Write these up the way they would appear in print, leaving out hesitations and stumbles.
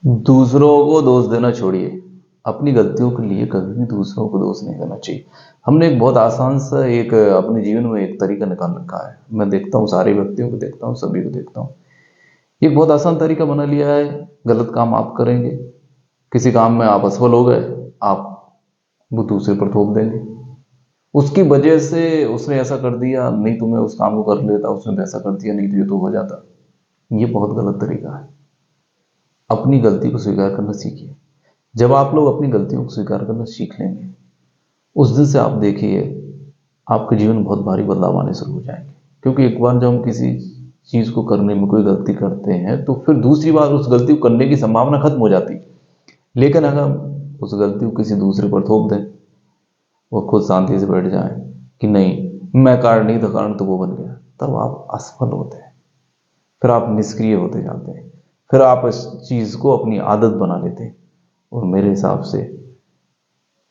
दूसरों को दोष देना छोड़िए। अपनी गलतियों के लिए कभी भी दूसरों को दोष नहीं देना चाहिए। हमने एक बहुत आसान सा एक अपने जीवन में एक तरीका निकाल रखा है। मैं देखता हूँ, सारे व्यक्तियों को देखता हूँ, सभी को देखता हूँ। एक बहुत आसान तरीका बना लिया है। गलत काम आप करेंगे, किसी काम में आप असफल हो गए, आप वो दूसरे पर थोप देंगे। उसकी वजह से उसने ऐसा कर दिया, नहीं तो मैं उस काम को कर लेता, उसने वैसा कर दिया, नहीं तो ये तो हो जाता। ये बहुत गलत तरीका है। अपनी गलती को स्वीकार करना सीखिए। जब आप लोग अपनी गलतियों को स्वीकार करना सीख लेंगे, उस दिन से आप देखिए आपके जीवन में बहुत भारी बदलाव आने शुरू हो जाएंगे। क्योंकि एक बार जब हम किसी चीज को करने में कोई गलती करते हैं तो फिर दूसरी बार उस गलती को करने की संभावना खत्म हो जाती है। लेकिन अगर हम उस गलती को किसी दूसरे पर थोप दें, वो खुद शांति से बैठ जाए कि नहीं मैं कारण नहीं था, कारण तो वो बन गया, तब आप असफल होते हैं। फिर आप निष्क्रिय होते जाते हैं। फिर आप इस चीज को अपनी आदत बना लेते हैं। और मेरे हिसाब से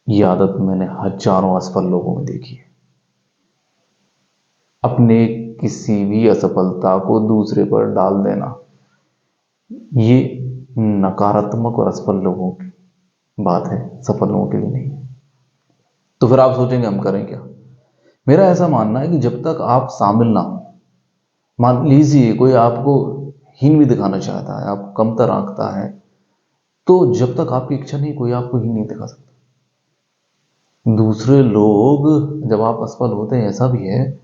ये आदत मैंने हजारों असफल लोगों में देखी है। अपने किसी भी असफलता को दूसरे पर डाल देना, ये नकारात्मक और असफल लोगों की बात है, सफल लोगों के लिए नहीं है। तो फिर आप सोचेंगे हम करें क्या। मेरा ऐसा मानना है कि जब तक आप शामिल ना हो, मान लीजिए कोई आपको हीन भी दिखाना चाहता है, आप कमतर आंकता है, तो जब तक आपकी इच्छा नहीं कोई आपको हीन नहीं दिखा सकता। दूसरे लोग जब आप असफल होते हैं, ऐसा भी है,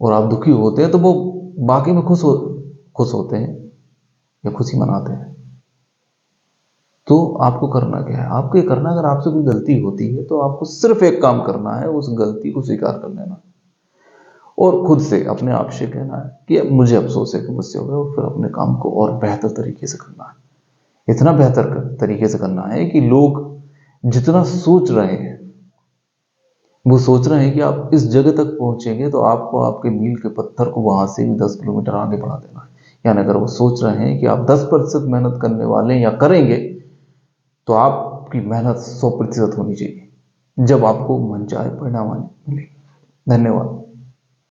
और आप दुखी होते हैं, तो वो बाकी में खुश होते हैं या खुशी मनाते हैं। तो आपको करना क्या है, आपको ये करना, अगर आपसे कोई गलती होती है तो आपको सिर्फ एक काम करना है, उस गलती को स्वीकार कर लेना और खुद से अपने आप से कहना है कि मुझे अफसोस है कि मुझसे हो गया, और फिर अपने काम को और बेहतर तरीके से करना है। इतना बेहतर तरीके से करना है कि लोग जितना सोच रहे हैं, वो सोच रहे हैं कि आप इस जगह तक पहुंचेंगे तो आपको आपके मील के पत्थर को वहां से भी 10 किलोमीटर आगे बढ़ा देना है। यानी अगर वो सोच रहे हैं कि आप 10% मेहनत करने वाले हैं या करेंगे, तो आपकी मेहनत 100% होनी चाहिए। जब आपको मनचाहे परिणाम मिले। धन्यवाद।